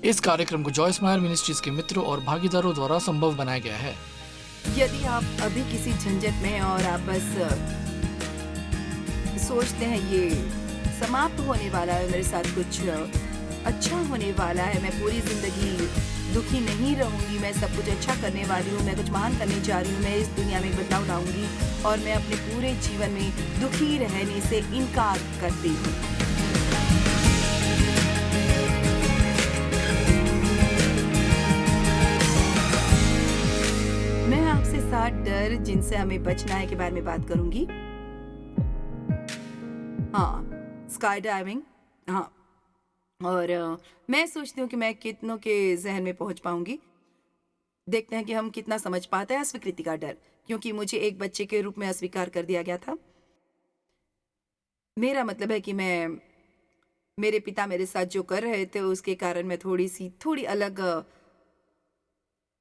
इस कार्यक्रम को जॉय स्माइल मिनिस्ट्रीज के मित्रों और भागीदारों द्वारा संभव बनाया गया है। यदि आप अभी किसी झंझट में हैं और आप बस सोचते हैं ये समाप्त होने वाला है, मेरे साथ कुछ अच्छा होने वाला है, मैं पूरी ज़िंदगी दुखी नहीं रहूँगी, मैं सब कुछ अच्छा करने वाली हूँ, मैं कुछ महान करने जा रही हूँ, मैं इस दुनिया में बदलाव लाऊँगी और मैं अपने पूरे जीवन में दुखी रहने से इनकार करती हूँ। मैं आपसे 7 डर जिनसे हमें बचना है के बारे में बात करूँगी। हाँ, स्काई डाइविंग। हाँ, और मैं सोचती हूँ कि मैं कितनों के ज़हन में पहुँच पाऊँगी। देखते हैं कि हम कितना समझ पाते हैं अस्वीकृति का डर, क्योंकि मुझे एक बच्चे के रूप में अस्वीकार कर दिया गया था। मेरा मतलब है कि मेरे पिता मेरे साथ जो कर रहे थे उसके कारण मैं थोड़ी अलग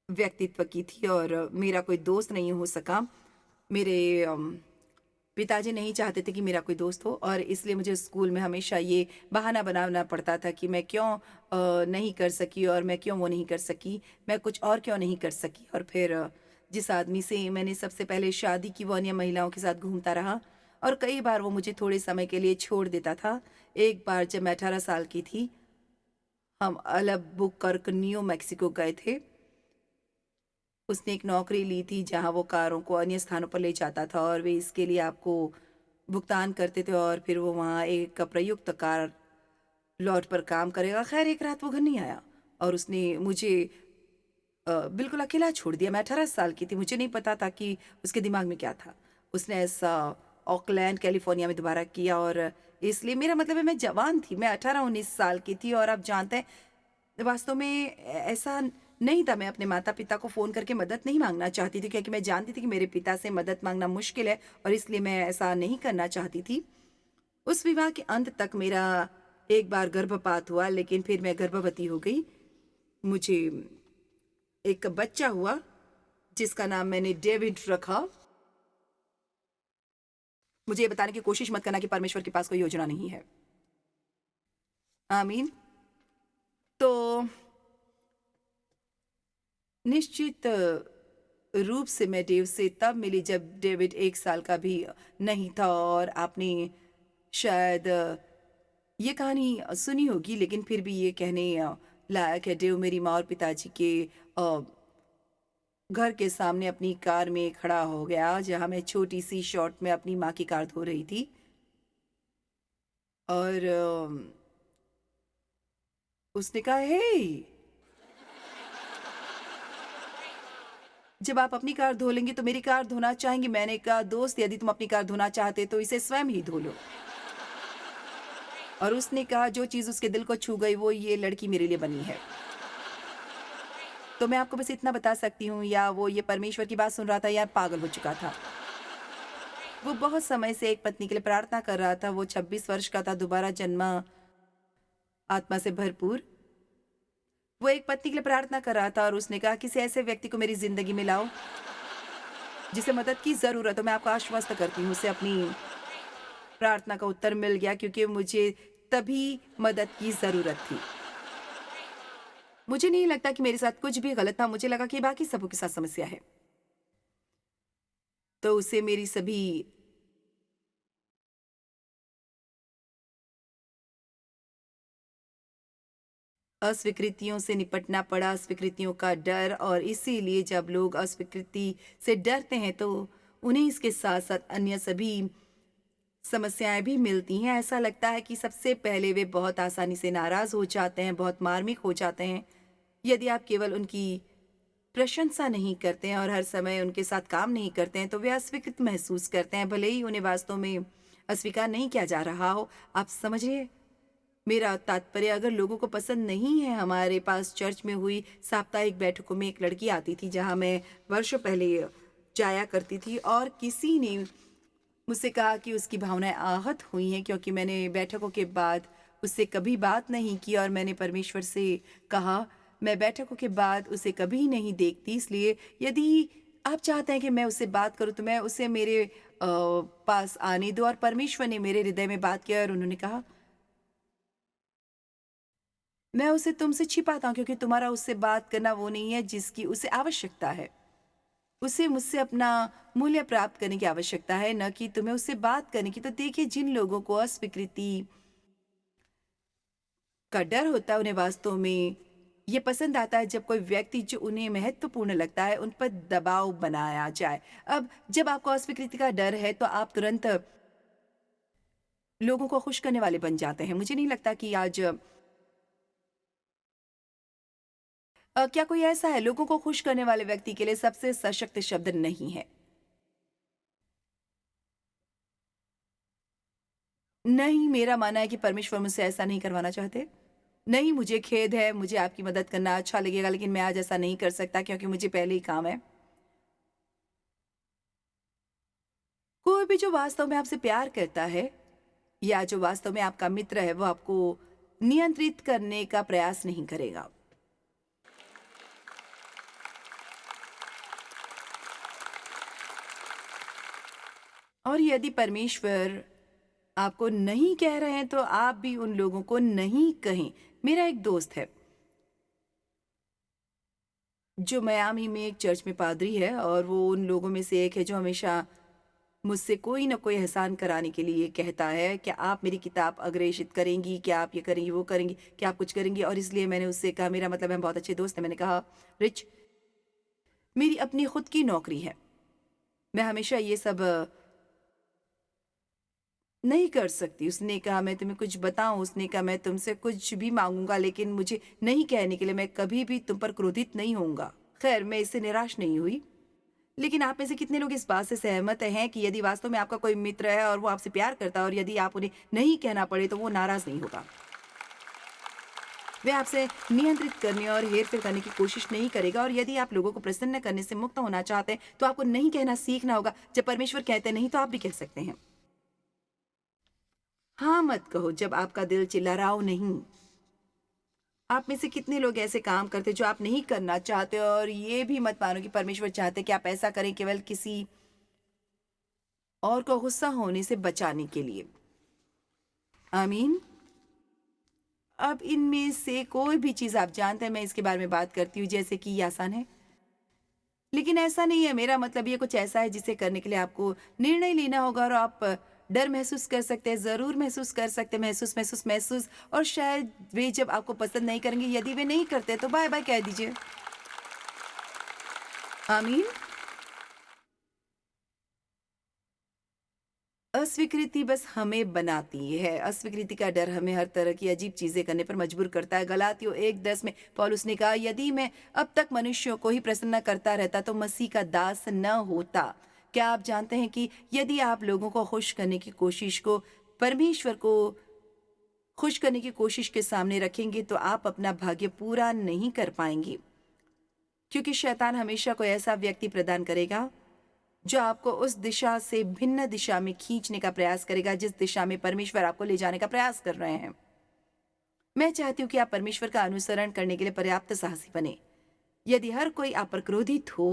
व्यक्तित्व की थी और मेरा कोई दोस्त नहीं हो सका। मेरे पिताजी नहीं चाहते थे कि मेरा कोई दोस्त हो और इसलिए मुझे स्कूल में हमेशा ये बहाना बनाना पड़ता था कि मैं क्यों नहीं कर सकी और मैं क्यों वो नहीं कर सकी, मैं कुछ और क्यों नहीं कर सकी। और फिर जिस आदमी से मैंने सबसे पहले शादी की वो अन्य महिलाओं के साथ घूमता रहा और कई बार वो मुझे थोड़े समय के लिए छोड़ देता था। एक बार जब मैं 18 साल की थी, हम अल्बुकर्क न्यू मैक्सिको गए थे। उसने एक नौकरी ली थी जहाँ वो कारों को अन्य स्थानों पर ले जाता था और वे इसके लिए आपको भुगतान करते थे और फिर वो वहाँ एक प्रयुक्त कार लॉट पर काम करेगा। खैर एक रात वो घर नहीं आया और उसने मुझे बिल्कुल अकेला छोड़ दिया। मैं 18 साल की थी, मुझे नहीं पता था कि उसके दिमाग में क्या था। उसने ऐसा ऑकलैंड कैलिफोर्निया में दोबारा किया और इसलिए मेरा मतलब है मैं जवान थी, मैं 18-19 साल की थी और आप जानते हैं वास्तव में ऐसा नहीं था। मैं अपने माता-पिता को फ़ोन करके मदद नहीं माँगना चाहती थी क्योंकि मैं जानती थी कि मेरे पिता से मदद माँगना मुश्किल है और इसलिए मैं ऐसा नहीं करना चाहती थी। उस विवाह के अंत तक मेरा एक बार गर्भपात हुआ, लेकिन फिर मैं गर्भवती हो गई। मुझे एक बच्चा हुआ जिसका नाम मैंने डेविड रखा। मुझे ये बताने की कोशिश मत करना कि परमेश्वर के पास कोई योजना नहीं है। आमीन। तो निश्चित रूप से मैं डेव से तब मिली जब डेविड 1 साल का भी नहीं था और आपने शायद ये कहानी सुनी होगी, लेकिन फिर भी ये कहने लायक है। डेव मेरी माँ और पिताजी के अ, घर के सामने अपनी कार में खड़ा हो गया जहाँ मैं छोटी-सी शॉर्ट में अपनी माँ की कार धो रही थी और उसने कहा, "हे! जब आप अपनी कार धो लेंगी तो मेरी कार धोना चाहेंगी?" मैंने कहा, "दोस्त, यदि तुम अपनी कार धोना चाहते तो इसे स्वयं ही धो लो।" और उसने कहा, जो चीज़ उसके दिल को छू गई वो ये लड़की मेरे लिए बनी है। तो मैं आपको बस इतना बता सकती हूँ, या वो ये परमेश्वर की बात सुन रहा था या पागल हो चुका था। वो बहुत समय से एक पत्नी के लिए प्रार्थना कर रहा था। वो 26 वर्ष का था, दोबारा जन्मा, आत्मा से भरपूर। वो एक पत्नी के लिए प्रार्थना कर रहा था और उसने कहा, किसी ऐसे व्यक्ति को मेरी ज़िंदगी में लाओ जिसे मदद की ज़रूरत हो। मैं आपको आश्वस्त करती हूँ, उसे अपनी प्रार्थना का उत्तर मिल गया क्योंकि मुझे तभी मदद की ज़रूरत थी। मुझे नहीं लगता कि मेरे साथ कुछ भी गलत था, मुझे लगा कि बाकी सबों के साथ समस्या है। तो उसे मेरी सभी अस्वीकृतियों से निपटना पड़ा, अस्वीकृतियों का डर, और इसीलिए जब लोग अस्वीकृति से डरते हैं तो उन्हें इसके साथ-साथ अन्य सभी समस्याएँ भी मिलती हैं। ऐसा लगता है कि सबसे पहले वे बहुत आसानी से नाराज़ हो जाते हैं, बहुत मार्मिक हो जाते हैं। यदि आप केवल उनकी प्रशंसा नहीं करते हैं और हर समय उनके साथ काम नहीं करते हैं, तो वे अस्वीकृत महसूस करते हैं, भले ही उन्हें वास्तव में अस्वीकार नहीं किया जा रहा हो। आप समझ रहे हैं? मेरा तात्पर्य, अगर लोगों को पसंद नहीं है, हमारे पास चर्च में हुई साप्ताहिक बैठकों में एक लड़की आती थी जहाँ मैं वर्षों पहले जाया करती थी और किसी ने मुझसे कहा कि उसकी भावनाएँ आहत हुई हैं क्योंकि मैंने बैठकों के बाद उससे कभी बात नहीं की और मैंने परमेश्वर से कहा, मैं बैठकों के बाद उसे कभी नहीं देखती, इसलिए यदि आप चाहते हैं कि मैं उससे बात करूँ तो मैं उसे मेरे पास आने दो। और परमेश्वर ने मेरे हृदय में बात किया और उन्होंने कहा, मैं उसे तुमसे छिपाता हूँ क्योंकि तुम्हारा उससे बात करना वो नहीं है जिसकी उसे आवश्यकता है। उसे मुझसे अपना मूल्य प्राप्त करने की आवश्यकता है, न कि तुम्हें उससे बात करने की। तो देखिए, जिन लोगों को अस्वीकृति का डर होता है, उन्हें वास्तव में ये पसंद आता है जब कोई व्यक्ति जो उन्हें महत्वपूर्ण लगता है, उन पर दबाव बनाया जाए। अब जब आपको अस्वीकृति का डर है, तो आप तुरंत लोगों को खुश करने वाले बन जाते हैं। मुझे नहीं लगता कि आज क्या कोई ऐसा है लोगों को खुश करने वाले व्यक्ति के लिए सबसे सशक्त शब्द नहीं है। नहीं, मेरा मानना है कि परमेश्वर मुझसे ऐसा नहीं करवाना चाहते। नहीं, मुझे खेद है, मुझे आपकी मदद करना अच्छा लगेगा, लेकिन मैं आज ऐसा नहीं कर सकता क्योंकि मुझे पहले ही काम है। कोई भी जो वास्तव में आपसे प्यार करता है या जो वास्तव में आपका मित्र है, वो आपको नियंत्रित करने का प्रयास नहीं करेगा। और यदि परमेश्वर आपको नहीं कह रहे हैं, तो आप भी उन लोगों को नहीं कहें। मेरा एक दोस्त है, जो मियामी में एक चर्च में पादरी है, और वो उन लोगों में से एक है जो हमेशा मुझसे कोई न कोई एहसान कराने के लिए कहता है, क्या आप मेरी किताब अग्रेषित करेंगी? क्या आप ये करेंगी, वो करेंगी? क्या आप कुछ करेंगी? और इसलिए मैंने उससे कहा, मेरा मतलब हम बहुत अच्छे दोस्त हैं, मैंने कहा, रिच, मेरी अपनी खुद की नौकरी है। मैं हमेशा ये सब नहीं कर सकती। उसने कहा, मैं तुम्हें कुछ बताऊँ? उसने कहा, मैं तुमसे कुछ भी माँगूँगा, लेकिन मुझे नहीं कहने के लिए मैं कभी भी तुम पर क्रोधित नहीं होऊँगा। खैर, मैं इससे निराश नहीं हुई। लेकिन आप में से कितने लोग इस बात से सहमत हैं कि यदि वास्तव में आपका कोई मित्र है और वो आपसे प्यार करता है, और यदि आप उन्हें नहीं कहना पड़े, तो वो नाराज़ नहीं होगा। वह आपसे नियंत्रित करने और हेर-फेर करने की कोशिश नहीं करेगा। और यदि आप लोगों को प्रसन्न करने से मुक्त होना चाहते हैं, तो आपको नहीं कहना सीखना होगा। जब परमेश्वर कहते नहीं, तो आप भी कह सकते हैं। हाँ मत कहो जब आपका दिल चिल्ला रहा हो, नहीं। आप में से कितने लोग ऐसे काम करते जो आप नहीं करना चाहते, और ये भी मत मानो कि परमेश्वर चाहते कि आप ऐसा करें केवल किसी और को गुस्सा होने से बचाने के लिए। आमीन। अब इनमें से कोई भी चीज़ आप जानते हैं, मैं इसके बारे में बात करती हूँ, जैसे कि ये आसान है, लेकिन ऐसा नहीं है। मेरा मतलब ये कुछ ऐसा है जिसे करने के लिए आपको निर्णय लेना होगा, और आप डर महसूस कर सकते हैं, ज़रूर महसूस कर सकते हैं, महसूस, और शायद वे जब आपको पसंद नहीं करेंगे, यदि वे नहीं करते, तो बाय-बाय कह दीजिए। आमीन। अस्वीकृति बस हमें बनाती है। अस्वीकृति का डर हमें हर तरह की अजीब चीज़ें करने पर मजबूर करता है। गलातियों 1:10 में पौलुस ने कहा, यदि मैं अब तक मनुष्यों को ही प्रसन्न करता रहता, तो मसीह का दास न होता। क्या आप जानते हैं कि यदि आप लोगों को खुश करने की कोशिश को परमेश्वर को खुश करने की कोशिश के सामने रखेंगे, तो आप अपना भाग्य पूरा नहीं कर पाएंगे, क्योंकि शैतान हमेशा कोई ऐसा व्यक्ति प्रदान करेगा जो आपको उस दिशा से भिन्न दिशा में खींचने का प्रयास करेगा, जिस दिशा में परमेश्वर आपको ले जाने का प्रयास कर रहे हैं। मैं चाहती हूँ कि आप परमेश्वर का अनुसरण करने के लिए पर्याप्त साहसी बने। यदि हर कोई आप पर क्रोधित हो,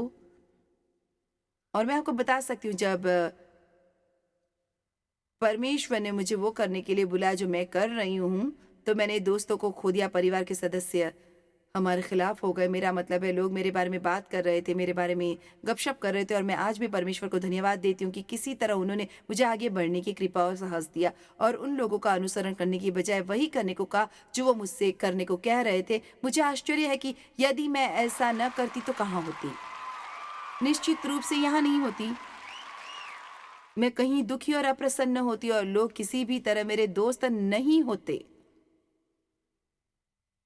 और मैं आपको बता सकती हूँ, जब परमेश्वर ने मुझे वो करने के लिए बुलाया जो मैं कर रही हूँ, तो मैंने दोस्तों को खो दिया, परिवार के सदस्य हमारे खिलाफ हो गए। मेरा मतलब है, लोग मेरे बारे में बात कर रहे थे, मेरे बारे में गपशप कर रहे थे, और मैं आज भी परमेश्वर को धन्यवाद देती हूँ कि किसी तरह उन्होंने मुझे आगे बढ़ने की कृपा और साहस दिया, और उन लोगों का अनुसरण करने की बजाय वही करने को कहा जो वो मुझसे करने को कह रहे थे। मुझे आश्चर्य है कि यदि मैं ऐसा न करती, तो कहाँ होती? निश्चित रूप से यहाँ नहीं होती। मैं कहीं दुखी और अप्रसन्न होती, और लोग किसी भी तरह मेरे दोस्त नहीं होते।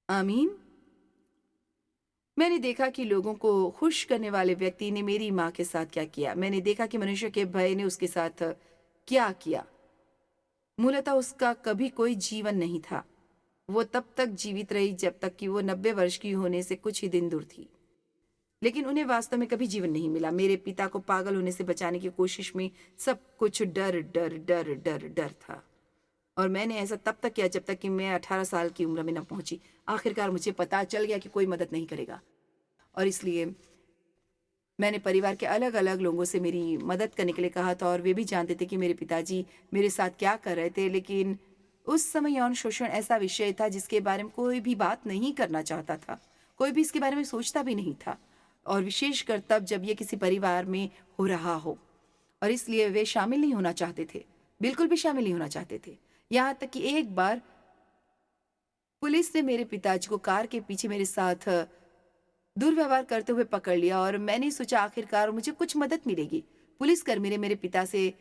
आमीन। मैंने देखा कि लोगों को खुश करने वाले व्यक्ति ने मेरी माँ के साथ क्या किया। मैंने देखा कि मनुष्य के भय ने उसके साथ क्या किया। मूलतः उसका कभी कोई जीवन नहीं था। वो तब तक जीवित रही जब तक कि वो 90 वर्ष की होने से कुछ ही दिन दूर थी। लेकिन उन्हें वास्तव में कभी जीवन नहीं मिला। मेरे पिता को पागल होने से बचाने की कोशिश में सब कुछ डर डर डर डर डर था, और मैंने ऐसा तब तक किया जब तक कि मैं 18 साल की उम्र में न पहुंची। आखिरकार मुझे पता चल गया कि कोई मदद नहीं करेगा, और इसलिए मैंने परिवार के अलग-अलग लोगों से मेरी मदद करने के लिए कहा था, और वे भी जानते थे कि मेरे पिताजी मेरे साथ क्या कर रहे थे। लेकिन उस समय यौन शोषण ऐसा विषय था जिसके बारे में कोई भी बात नहीं करना चाहता था। कोई भी इसके बारे में सोचता भी नहीं था और विशेषकर तब जब ये किसी परिवार में हो रहा हो और इसलिए वे शामिल नहीं होना चाहते थे, बिल्कुल भी शामिल नहीं होना चाहते थे। यहाँ तक कि एक बार पुलिस ने मेरे पिताजी को कार के पीछे मेरे साथ दुर्व्यवहार करते हुए पकड़ लिया और मैंने सोचा आखिरकार मुझे कुछ मदद मिलेगी। पुलिसकर्मी ने मेरे पिता से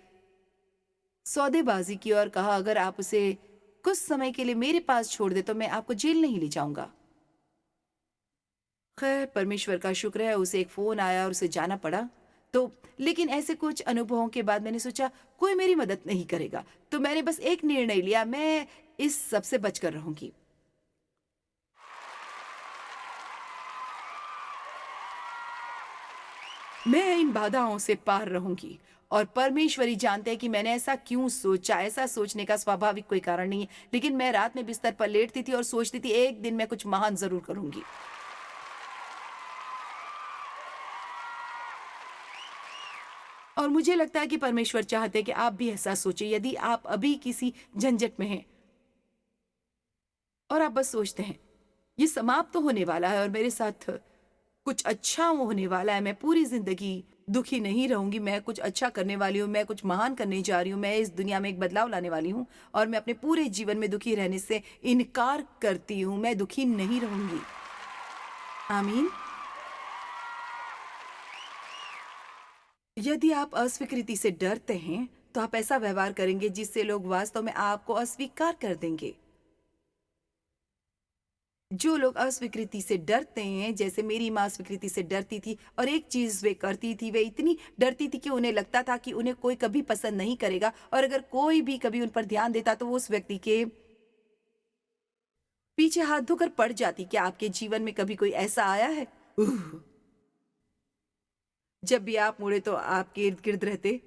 सौदेबाजी की और कहा अगर आप उसे कुछ समय के लिए मेरे पास छोड़ दे तो मैं आपको जेल नहीं ले जाऊंगा। खैर परमेश्वर का शुक्र है उसे एक फोन आया और उसे जाना पड़ा। तो लेकिन ऐसे कुछ अनुभवों के बाद मैंने सोचा कोई मेरी मदद नहीं करेगा, तो मैंने बस एक निर्णय लिया, मैं इस सब से बचकर रहूंगी। मैं इन बाधाओं से पार रहूंगी और परमेश्वर ही जानते हैं कि मैंने ऐसा क्यों सोचा। ऐसा सोचने का स्वाभाविक कोई कारण नहीं है, लेकिन मैं रात में बिस्तर पर लेटती थी और सोचती थी एक दिन मैं कुछ महान जरूर करूंगी। और मुझे लगता है कि परमेश्वर चाहते हैं कि आप भी ऐसा सोचें। यदि आप अभी किसी झंझट में हैं और आप बस सोचते हैं ये समाप्त तो होने वाला है और मेरे साथ कुछ अच्छा होने वाला है, मैं पूरी जिंदगी दुखी नहीं रहूंगी, मैं कुछ अच्छा करने वाली हूँ, मैं कुछ महान करने जा रही हूँ, मैं इस दुनिया में एक बदलाव लाने वाली हूँ और मैं अपने पूरे जीवन में दुखी रहने से इनकार करती हूँ, मैं दुखी नहीं रहूंगी। आमीन। यदि आप अस्वीकृति से डरते हैं तो आप ऐसा व्यवहार करेंगे जिससे लोग वास्तव में आपको अस्वीकार कर देंगे। जो लोग अस्वीकृति से डरते हैं, जैसे मेरी माँ स्वीकृति से डरती थी और एक चीज वे करती थी, वे इतनी डरती थी कि उन्हें लगता था कि उन्हें कोई कभी पसंद नहीं करेगा और अगर कोई भी कभी उन पर ध्यान देता तो वो उस व्यक्ति के पीछे हाथ धोकर पड़ जाती। क्या आपके जीवन में कभी कोई ऐसा आया है? उह, जब भी आप मुड़े तो आपके इर्द गिर्द रहते।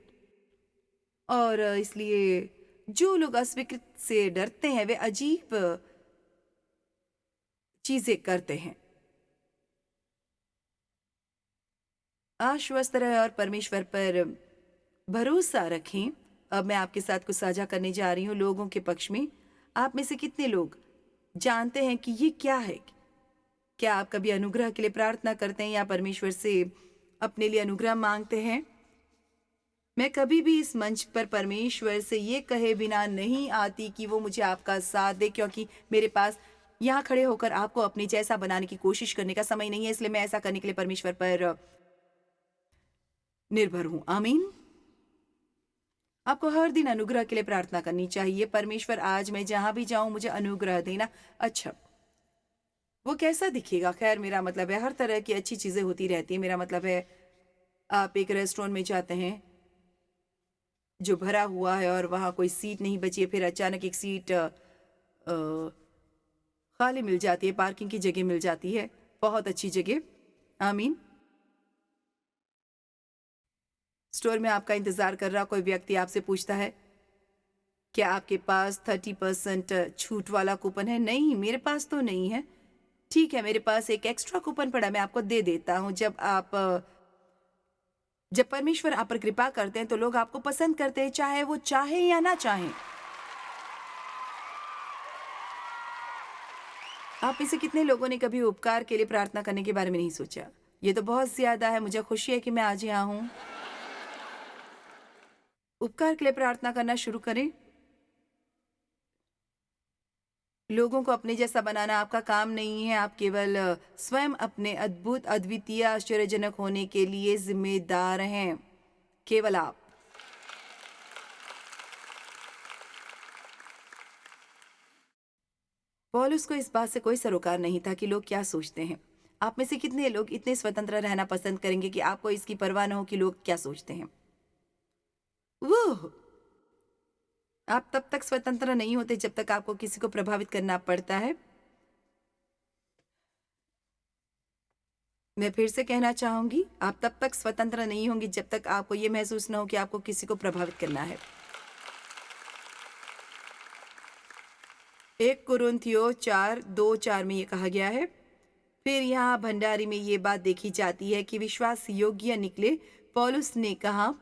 और इसलिए जो लोग अस्वीकृत से डरते हैं वे अजीब चीजें करते हैं। आश्वस्त रहे और परमेश्वर पर भरोसा रखें। अब मैं आपके साथ कुछ साझा करने जा रही हूँ लोगों के पक्ष में। आप में से कितने लोग जानते हैं कि ये क्या है? क्या आप कभी अनुग्रह के लिए प्रार्थना करते हैं या परमेश्वर से अपने लिए अनुग्रह मांगते हैं? मैं कभी भी इस मंच पर परमेश्वर से ये कहे बिना नहीं आती कि वो मुझे आपका साथ दे, क्योंकि मेरे पास यहाँ खड़े होकर आपको अपने जैसा बनाने की कोशिश करने का समय नहीं है। इसलिए मैं ऐसा करने के लिए परमेश्वर पर निर्भर हूँ। आमीन। आपको हर दिन अनुग्रह के लिए प्रार्थना करनी चाहिए। परमेश्वर आज मैं जहां भी जाऊं मुझे अनुग्रह देना। अच्छा, वो कैसा दिखेगा? खैर मेरा मतलब है हर तरह की अच्छी चीजें होती रहती है। मेरा मतलब है आप एक रेस्टोरेंट में जाते हैं जो भरा हुआ है और वहां कोई सीट नहीं बची है, फिर अचानक एक सीट खाली मिल जाती है, पार्किंग की जगह मिल जाती है, बहुत अच्छी जगह। आमीन। स्टोर में आपका इंतजार कर रहा कोई व्यक्ति आपसे पूछता है क्या आपके पास 30% छूट वाला कूपन है? नहीं, मेरे पास तो नहीं है। ठीक है, मेरे पास एक एक्स्ट्रा कूपन पड़ा, मैं आपको दे देता हूँ। जब परमेश्वर आप पर कृपा करते हैं तो लोग आपको पसंद करते हैं, चाहे वो चाहे या ना चाहे। आप में से कितने लोगों ने कभी उपकार के लिए प्रार्थना करने के बारे में नहीं सोचा? ये तो बहुत ज्यादा है। मुझे खुशी है कि मैं आज यहाँ हूँ। उपकार के लिए प्रार्थना करना शुरू करें। लोगों को अपने जैसा बनाना आपका काम नहीं है। आप केवल स्वयं अपने अद्भुत, अद्वितीय, आश्चर्यजनक होने के लिए जिम्मेदार हैं। केवल आप। पौलुस को इस बात से कोई सरोकार नहीं था कि लोग क्या सोचते हैं। आप में से कितने लोग इतने स्वतंत्र रहना पसंद करेंगे कि आपको इसकी परवाह न हो कि लोग क्या सोचते हैं? वो आप तब तक स्वतंत्र नहीं होते जब तक आपको किसी को प्रभावित करना पड़ता है। मैं फिर से कहना चाहूंगी, आप तब तक स्वतंत्र नहीं होंगे जब तक आपको ये महसूस न हो कि आपको किसी को प्रभावित करना है। 1 कुरिन्थियों 4:2-4 में ये कहा गया है। फिर यहाँ भंडारी में ये बात देखी जाती है कि विश्वास योग्य निकले। पौलुस ने कहा,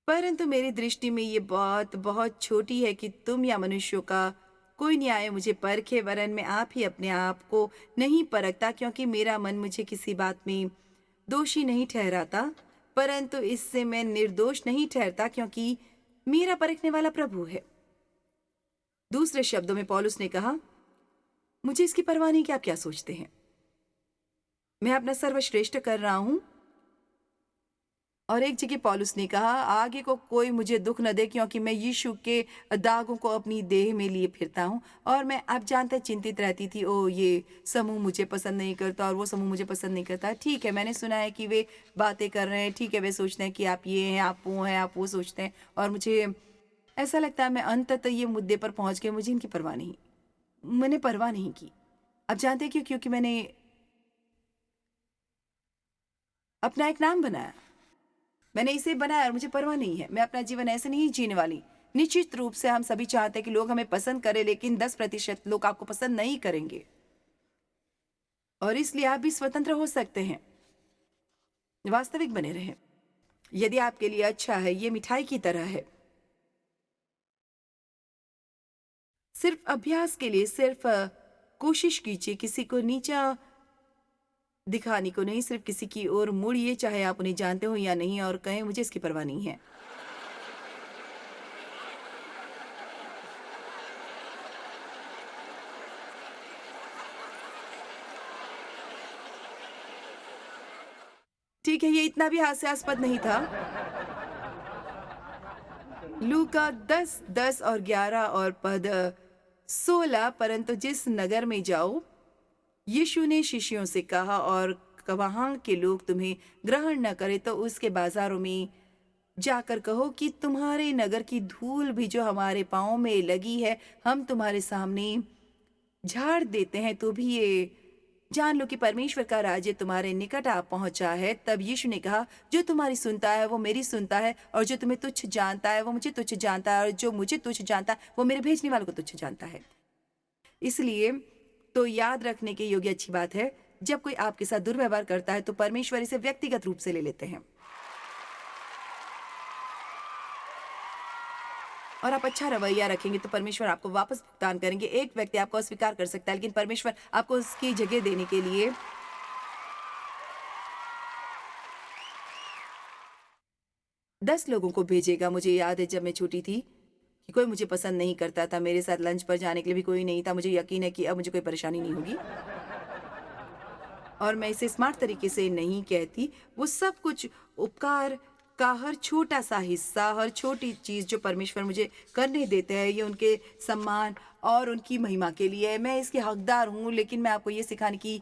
परंतु मेरी दृष्टि में ये बात बहुत छोटी है कि तुम या मनुष्यों का कोई न्याय मुझे परखे, वरन मैं आप ही अपने आप को नहीं परखता, क्योंकि मेरा मन मुझे किसी बात में दोषी नहीं ठहराता, परंतु इससे मैं निर्दोष नहीं ठहरता, क्योंकि मेरा परखने वाला प्रभु है। दूसरे शब्दों में पौलुस ने कहा, मुझे इसकी परवाह नहीं कि आप क्या सोचते हैं। मैं अपना सर्वश्रेष्ठ कर रहा हूं। और एक जगह पौलुस ने कहा, आगे को कोई मुझे दुख न दे, क्योंकि मैं यीशु के दागों को अपनी देह में लिए फिरता हूँ। और मैं आप जानते चिंतित रहती थी, ओ ये समूह मुझे पसंद नहीं करता और वो समूह मुझे पसंद नहीं करता। ठीक है, मैंने सुना है कि वे बातें कर रहे हैं, ठीक है, वे सोचते हैं कि आप ये हैं, आप वो हैं, आप वो सोचते हैं, और मुझे ऐसा लगता है मैं अंततः ये मुद्दे पर पहुंच गई, मुझे इनकी परवाह नहीं, मैंने परवाह नहीं की। आप जानते हैं क्यों? क्योंकि मैंने अपना एक नाम बनाया, मैंने इसे बनाया और मुझे परवाह नहीं है। मैं अपना जीवन ऐसे नहीं जीने वाली। निश्चित रूप से हम सभी चाहते हैं कि लोग हमें पसंद करें, लेकिन 10% लोग आपको पसंद नहीं करेंगे, और इसलिए आप भी स्वतंत्र हो सकते हैं, वास्तविक बने रहें। यदि आपके लिए अच्छा है, ये मिठाई की तरह है। सिर्फ अभ्यास के लिए, सिर्फ कोशिश कीजिए, किसी को नीचा दिखाने को नहीं, सिर्फ किसी की ओर मुड़िए, चाहे आप उन्हें जानते हो या नहीं, और कहें मुझे इसकी परवाह नहीं है। ठीक है, ये इतना भी हास्यास्पद नहीं था। लूका 10:10 और 11 और पद 16, परंतु जिस नगर में जाओ, यीशु ने शिष्यों से कहा, और वहां के लोग तुम्हें ग्रहण न करें, तो उसके बाजारों में जाकर कहो कि तुम्हारे नगर की धूल भी जो हमारे पाँव में लगी है, हम तुम्हारे सामने झाड़ देते हैं, तो भी ये जान लो कि परमेश्वर का राज्य तुम्हारे निकट आ पहुंचा है। तब यीशु ने कहा, जो तुम्हारी सुनता है वो मेरी सुनता है, और जो तुम्हें तुच्छ जानता है वो मुझे तुच्छ जानता है, और जो मुझे तुच्छ जानता है वो मेरे भेजने वाले को तुच्छ जानता है। इसलिए तो याद रखने के योग्य अच्छी बात है, जब कोई आपके साथ दुर्व्यवहार करता है तो परमेश्वर इसे व्यक्तिगत रूप से ले लेते हैं, और आप अच्छा रवैया रखेंगे तो परमेश्वर आपको वापस भुगतान करेंगे। एक व्यक्ति आपको अस्वीकार कर सकता है, लेकिन परमेश्वर आपको उसकी जगह देने के लिए 10 लोगों को भेजेगा। मुझे याद है जब मैं छोटी थी कि कोई मुझे पसंद नहीं करता था, मेरे साथ लंच पर जाने के लिए भी कोई नहीं था। मुझे यकीन है कि अब मुझे कोई परेशानी नहीं होगी, और मैं इसे स्मार्ट तरीके से नहीं कहती। वो सब कुछ उपकार का हर छोटा सा हिस्सा, हर छोटी चीज़ जो परमेश्वर मुझे करने देते हैं, ये उनके सम्मान और उनकी महिमा के लिए है। मैं इसकी हकदार हूँ, लेकिन मैं आपको ये सिखाने की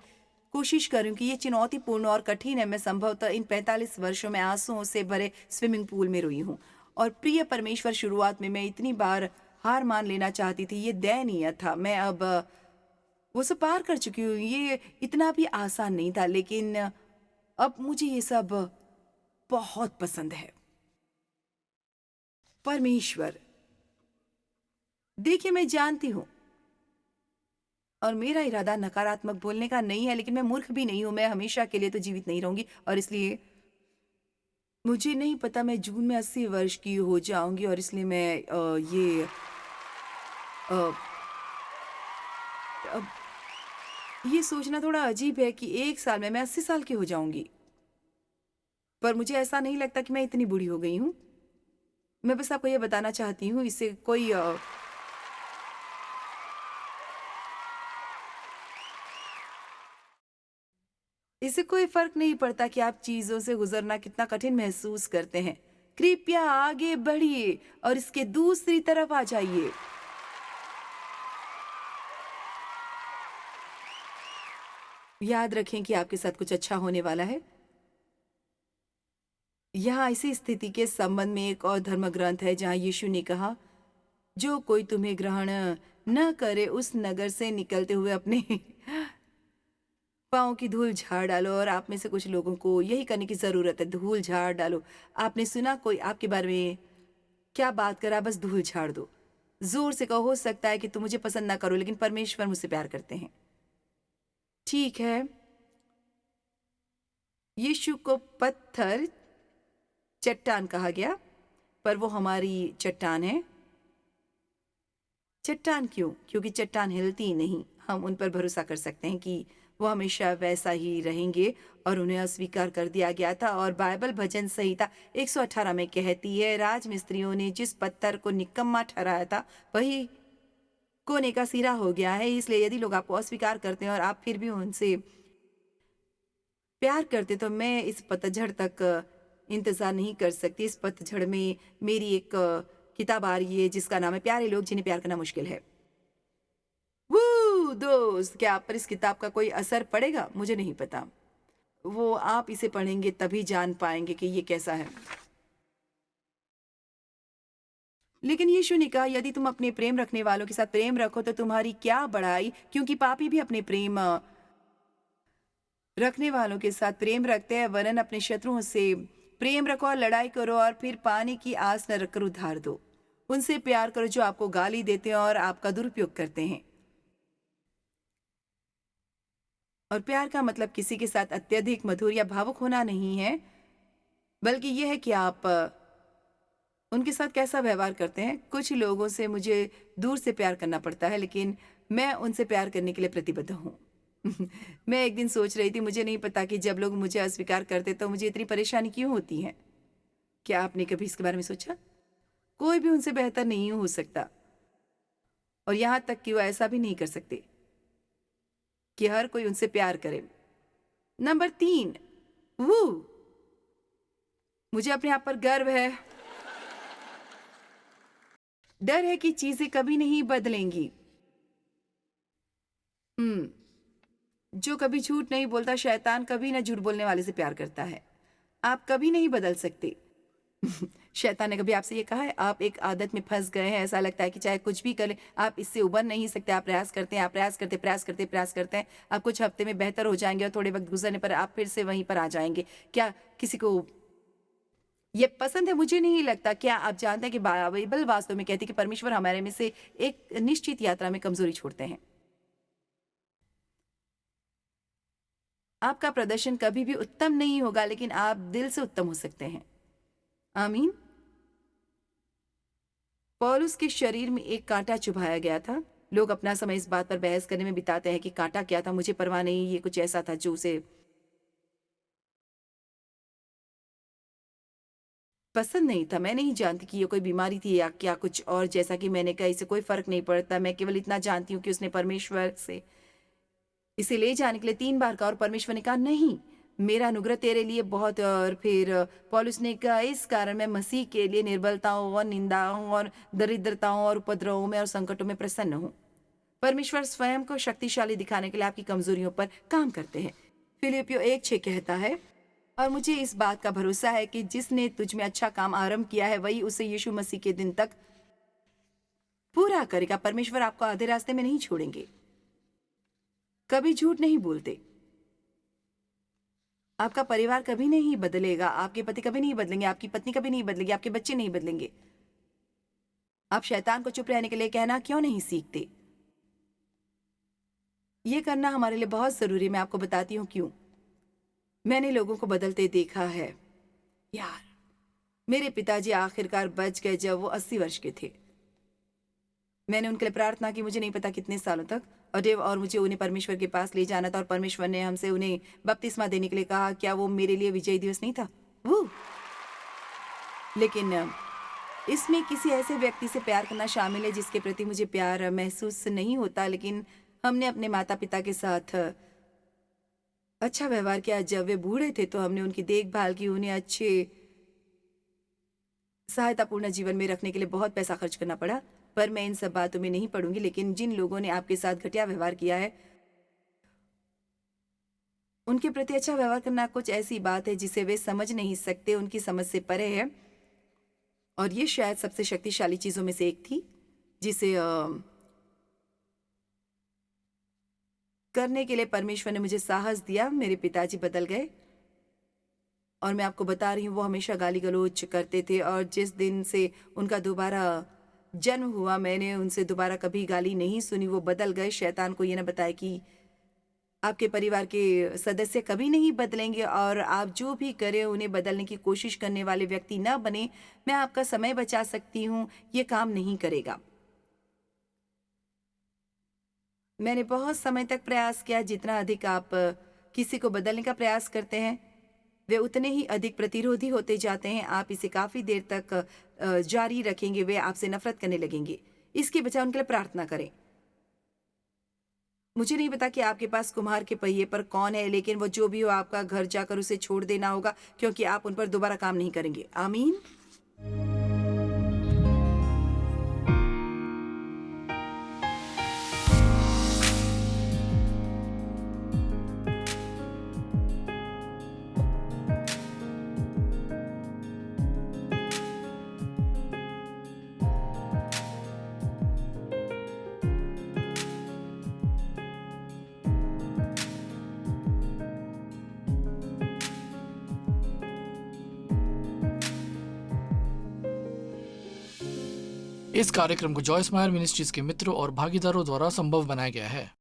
कोशिश करूँ कि ये चुनौतीपूर्ण और कठिन है। मैं संभवतः इन 45 वर्षों में आंसुओं से भरे स्विमिंग पूल में रोई हूँ। और प्रिय परमेश्वर, शुरुआत में मैं इतनी बार हार मान लेना चाहती थी, ये दयनीय था। मैं अब वो सब पार कर चुकी हूँ। ये इतना भी आसान नहीं था, लेकिन अब मुझे ये सब बहुत पसंद है। परमेश्वर, देखिए, मैं जानती हूँ, और मेरा इरादा नकारात्मक बोलने का नहीं है, लेकिन मैं मूर्ख भी नहीं हूँ। मैं हमेशा के लिए तो जीवित नहीं रहूंगी, और इसलिए मुझे नहीं पता, मैं जून में 80 वर्ष की हो जाऊंगी, और इसलिए मैं अ, अब ये सोचना थोड़ा अजीब है कि एक साल में मैं 80 साल की हो जाऊंगी, पर मुझे ऐसा नहीं लगता कि मैं इतनी बूढ़ी हो गई हूँ। मैं बस आपको ये बताना चाहती हूँ, इससे कोई इससे कोई फर्क नहीं पड़ता कि आप चीजों से गुजरना कितना कठिन महसूस करते हैं। कृपया आगे बढ़िए और इसके दूसरी तरफ आ जाइए। याद रखें कि आपके साथ कुछ अच्छा होने वाला है। यहाँ ऐसी स्थिति के संबंध में एक और धर्म ग्रंथ है जहाँ यीशु ने कहा, जो कोई तुम्हें ग्रहण न करे उस नगर से निकलते हुए अपने पाँव की धूल झाड़ डालो। और आप में से कुछ लोगों को यही करने की ज़रूरत है, धूल झाड़ डालो। आपने सुना कोई आपके बारे में क्या बात करा, बस धूल झाड़ दो। जोर से कहो, हो सकता है कि तुम मुझे पसंद ना करो, लेकिन परमेश्वर मुझसे प्यार करते हैं। ठीक है, यीशु को पत्थर चट्टान कहा गया, पर वो हमारी चट्टान है। चट्टान क्यों? क्योंकि चट्टान हिलती ही नहीं। हम उन पर भरोसा कर सकते हैं कि वो हमेशा वैसा ही रहेंगे और उन्हें अस्वीकार कर दिया गया था। और बाइबल भजन संहिता 118 में कहती है, राजमिस्त्रियों ने जिस पत्थर को निकम्मा ठहराया था वही कोने का सिरा हो गया है। इसलिए यदि लोग आपको अस्वीकार करते हैं और आप फिर भी उनसे प्यार करते, तो मैं इस पतझड़ तक इंतज़ार नहीं कर सकती। इस पतझड़ में मेरी एक किताब आ रही है जिसका नाम है प्यारे लोग जिन्हें प्यार करना मुश्किल है। वो दोस्त, क्या आप पर इस किताब का कोई असर पड़ेगा? मुझे नहीं पता। वो आप इसे पढ़ेंगे तभी जान पाएंगे कि ये कैसा है। लेकिन यीशु ने कहा, यदि तुम अपने प्रेम रखने वालों के साथ प्रेम रखो तो तुम्हारी क्या बड़ाई, क्योंकि पापी भी अपने प्रेम रखने वालों के साथ प्रेम रखते हैं। वरन अपने शत्रुओं से प्रेम रखो और लड़ाई करो और फिर पाने की आस न रखकर उधार दो। उनसे प्यार करो जो आपको गाली देते हैं और आपका दुरुपयोग करते हैं। और प्यार का मतलब किसी के साथ अत्यधिक मधुर या भावुक होना नहीं है, बल्कि यह है कि आप उनके साथ कैसा व्यवहार करते हैं। कुछ लोगों से मुझे दूर से प्यार करना पड़ता है, लेकिन मैं उनसे प्यार करने के लिए प्रतिबद्ध हूँ। मैं एक दिन सोच रही थी, मुझे नहीं पता कि जब लोग मुझे अस्वीकार करते तो मुझे इतनी परेशानी क्यों होती है। क्या आपने कभी इसके बारे में सोचा? कोई भी उनसे बेहतर नहीं हो सकता, और यहाँ तक कि वो ऐसा भी नहीं कर सकते कि हर कोई उनसे प्यार करे। नंबर 3, वो मुझे अपने आप पर गर्व है। डर है कि चीजें कभी नहीं बदलेंगी। जो कभी झूठ नहीं बोलता, शैतान कभी ना झूठ बोलने वाले से प्यार करता है। आप कभी नहीं बदल सकते। शैतान ने कभी आपसे ये कहा है? आप एक आदत में फंस गए हैं, ऐसा लगता है कि चाहे कुछ भी करें आप इससे उबर नहीं सकते। आप प्रयास करते हैं, आप प्रयास करते हैं। आप कुछ हफ्ते में बेहतर हो जाएंगे और थोड़े वक्त गुजरने पर आप फिर से वहीं पर आ जाएंगे। क्या किसी को ये पसंद है? मुझे नहीं लगता। क्या आप जानते हैं कि बाइबल वास्तव में कहती है कि परमेश्वर हमारे में से एक निश्चित यात्रा में कमजोरी छोड़ते हैं। आपका प्रदर्शन कभी भी उत्तम नहीं होगा, लेकिन आप दिल से उत्तम हो सकते हैं। आमीन। पौलुस के शरीर में एक कांटा चुभाया गया था। लोग अपना समय इस बात पर बहस करने में बिताते हैं कि कांटा क्या था। मुझे परवाह नहीं, ये कुछ ऐसा था जो उसे पसंद नहीं था। मैं नहीं जानती कि ये कोई बीमारी थी या क्या कुछ और। जैसा कि मैंने कहा, इससे कोई फर्क नहीं पड़ता। मैं केवल इतना जानती हूँ कि उसने परमेश्वर से इसे ले जाने के लिए 3 बार कहा और परमेश्वर ने कहा नहीं, मेरा अनुग्रह तेरे लिए बहुत है। और फिर पौलुस ने कहा, इस कारण मैं मसीह के लिए निर्बलताओं और निंदाओं और दरिद्रताओं और उपद्रवों में और संकटों में प्रसन्न हूँ। परमेश्वर स्वयं को शक्तिशाली दिखाने के लिए आपकी कमजोरियों पर काम करते हैं। फिलिपियो 1:6 कहता है, और मुझे इस बात का भरोसा है कि जिसने तुझ में अच्छा काम आरंभ किया है वही उसे यीशु मसीह के दिन तक पूरा करेगा। परमेश्वर आपको आधे रास्ते में नहीं छोड़ेंगे। कभी झूठ नहीं बोलते। आपका परिवार कभी नहीं बदलेगा। आपके पति कभी नहीं बदलेंगे। आपकी पत्नी कभी नहीं बदलेगी। आपके बच्चे नहीं बदलेंगे। आप शैतान को चुप रहने के लिए कहना क्यों नहीं सीखते? ये करना हमारे लिए बहुत जरूरी। मैं आपको बताती हूँ क्यों। मैंने लोगों को बदलते देखा है। यार, मेरे पिताजी आखिरकार बच गए जब वो 80 वर्ष के थे। मैंने उनके लिए प्रार्थना की, मुझे नहीं पता कितने सालों तक, और मुझे उन्हें परमेश्वर के पास ले जाना था। और परमेश्वर ने हमसे उन्हें बपतिस्मा देने के लिए कहा। क्या वो मेरे लिए विजय दिवस नहीं था? वो लेकिन इसमें किसी ऐसे व्यक्ति से प्यार करना शामिल है जिसके प्रति मुझे प्यार महसूस नहीं होता। लेकिन हमने अपने माता पिता के साथ अच्छा व्यवहार किया। जब वे बूढ़े थे तो हमने उनकी देखभाल की। उन्हें अच्छे सहायतापूर्ण जीवन में रखने के लिए बहुत पैसा खर्च करना पड़ा। पर मैं इन सब बातों में नहीं पड़ूंगी। लेकिन जिन लोगों ने आपके साथ घटिया व्यवहार किया है, उनके प्रति अच्छा व्यवहार करना कुछ ऐसी बात है जिसे वे समझ नहीं सकते, उनकी समझ से परे है। और ये शायद सबसे शक्तिशाली चीजों में से एक थी जिसे करने के लिए परमेश्वर ने मुझे साहस दिया। मेरे पिताजी बदल गए और मैं आपको बता रही हूँ, वो हमेशा गाली गलौज करते थे। और जिस दिन से उनका दोबारा जन्म हुआ, मैंने उनसे दोबारा कभी गाली नहीं सुनी। वो बदल गए। शैतान को ये ना बताए कि आपके परिवार के सदस्य कभी नहीं बदलेंगे और आप जो भी करें उन्हें बदलने की कोशिश करने वाले व्यक्ति ना बने। मैं आपका समय बचा सकती हूँ, ये काम नहीं करेगा। मैंने बहुत समय तक प्रयास किया, जितना अधिक आप किसी को बदलने का प्रयास करते हैं, वे उतने ही अधिक प्रतिरोधी होते जाते हैं। आप इसे काफ़ी देर तक जारी रखेंगे, वे आपसे नफ़रत करने लगेंगे। इसके बजाय उनके लिए प्रार्थना करें। मुझे नहीं पता कि आपके पास कुम्हार के पहिए पर कौन है, लेकिन वो जो भी हो, आपका घर जाकर उसे छोड़ देना होगा, क्योंकि आप उन पर दोबारा काम नहीं करेंगे। आमीन। इस कार्यक्रम को जॉयस मायर मिनिस्ट्रीज के मित्रों और भागीदारों द्वारा संभव बनाया गया है।